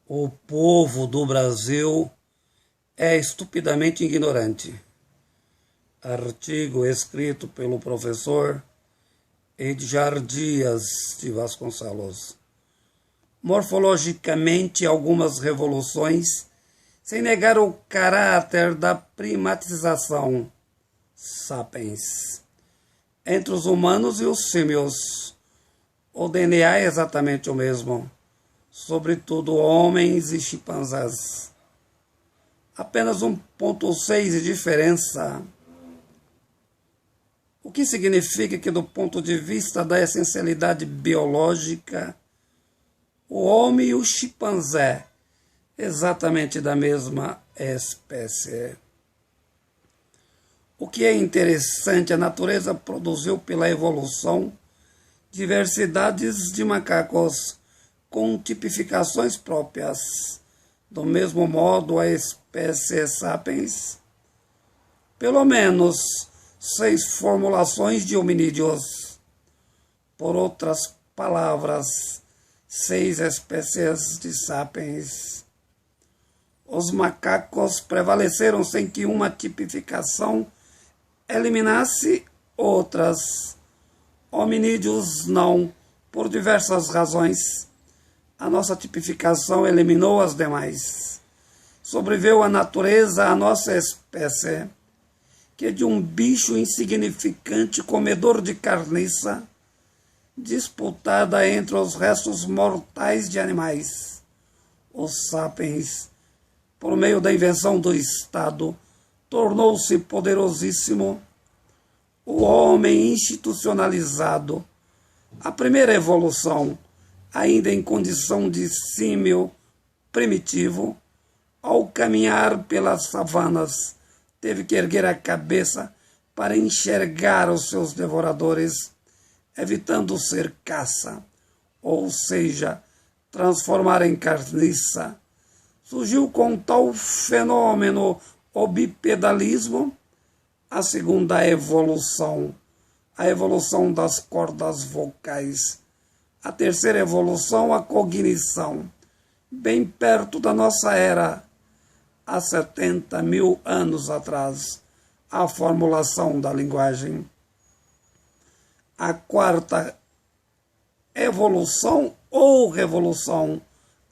O povo do Brasil é estupidamente ignorante. Artigo escrito pelo professor Edgar Dias de Vasconcelos. Morfologicamente, algumas revoluções, sem negar o caráter da primatização, sapiens, entre os humanos e os símios. O DNA é exatamente o mesmo, sobretudo homens e chimpanzés. Apenas 1,6 de diferença. O que significa que, do ponto de vista da essencialidade biológica, o homem e o chimpanzé, exatamente da mesma espécie. O que é interessante, a natureza produziu pela evolução diversidades de macacos com tipificações próprias. Do mesmo modo, a espécie sapiens, pelo menos 6 formulações de hominídeos. Por outras palavras, 6 espécies de sapiens. Os macacos prevaleceram sem que uma tipificação eliminasse outras. Hominídeos não, por diversas razões. A nossa tipificação eliminou as demais. Sobreviveu a natureza, a nossa espécie, que é de um bicho insignificante comedor de carniça, disputada entre os restos mortais de animais. Os sapiens, por meio da invenção do Estado, tornou-se poderosíssimo. O homem institucionalizado, a primeira evolução, ainda em condição de símio primitivo, ao caminhar pelas savanas, teve que erguer a cabeça para enxergar os seus devoradores, evitando ser caça, ou seja, transformar em carniça. Surgiu com tal fenômeno o bipedalismo, a segunda evolução, a evolução das cordas vocais. A terceira evolução, a cognição, bem perto da nossa era, há 70 mil anos atrás, a formulação da linguagem. A quarta evolução ou revolução,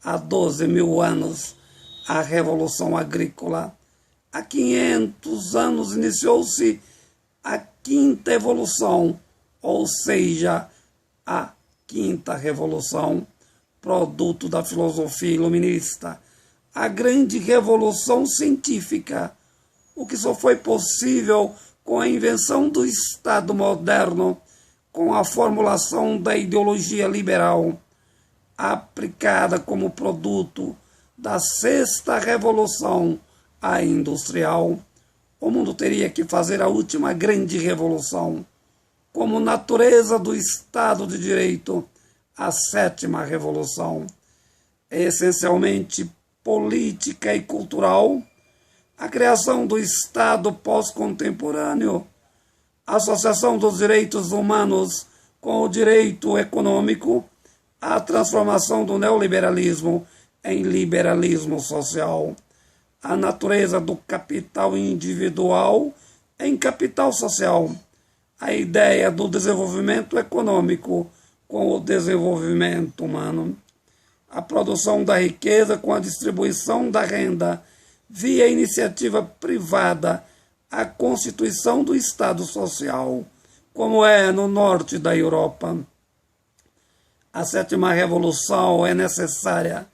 há 12 mil anos, a revolução agrícola. Há 500 anos iniciou-se a quinta evolução, ou seja, a quinta revolução, produto da filosofia iluminista, a grande revolução científica, o que só foi possível com a invenção do Estado moderno, com a formulação da ideologia liberal, aplicada como produto da sexta revolução, a industrial. O mundo teria que fazer a última grande revolução, como natureza do Estado de Direito, a sétima revolução, essencialmente política e cultural, a criação do Estado pós-contemporâneo, a associação dos direitos humanos com o direito econômico, a transformação do neoliberalismo em liberalismo social, a natureza do capital individual em capital social, a ideia do desenvolvimento econômico com o desenvolvimento humano, a produção da riqueza com a distribuição da renda via iniciativa privada, a constituição do Estado social, como é no norte da Europa. A sétima revolução é necessária.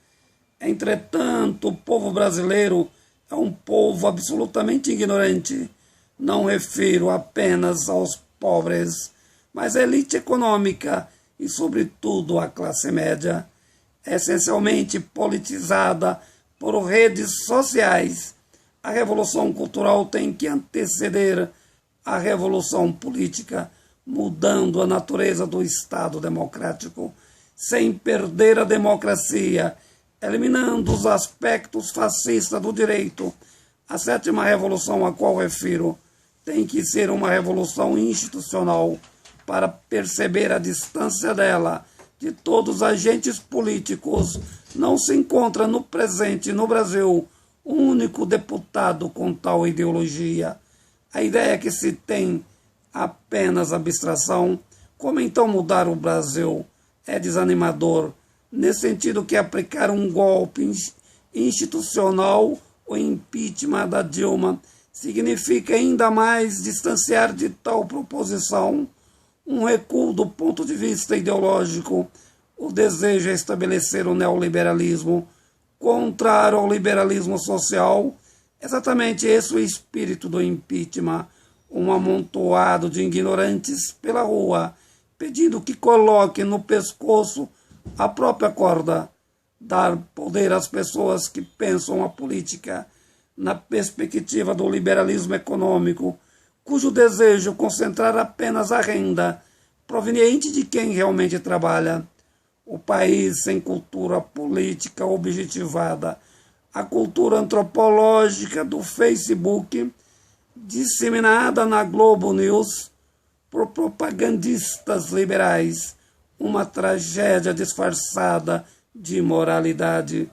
Entretanto, o povo brasileiro é um povo absolutamente ignorante. Não refiro apenas aos pobres, mas à elite econômica e, sobretudo, à classe média, essencialmente politizada por redes sociais. A revolução cultural tem que anteceder a revolução política, mudando a natureza do Estado democrático, sem perder a democracia, eliminando os aspectos fascistas do direito. A sétima revolução a qual refiro tem que ser uma revolução institucional para perceber a distância dela de todos os agentes políticos, não se encontra no presente no Brasil um único deputado com tal ideologia. A ideia que se tem apenas abstração. Como então mudar o Brasil? É desanimador, nesse sentido que aplicar um golpe institucional, o impeachment da Dilma, significa ainda mais distanciar de tal proposição um recuo do ponto de vista ideológico. O desejo é estabelecer o neoliberalismo contrário ao liberalismo social. Exatamente esse é o espírito do impeachment, um amontoado de ignorantes pela rua, pedindo que coloquem no pescoço a própria corda, dar poder às pessoas que pensam a política na perspectiva do liberalismo econômico, cujo desejo é concentrar apenas a renda proveniente de quem realmente trabalha. O país sem cultura política objetivada, a cultura antropológica do Facebook, disseminada na Globo News por propagandistas liberais, uma tragédia disfarçada de moralidade.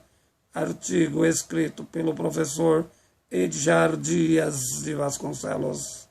Artigo escrito pelo professor Edjar Dias de Vasconcelos.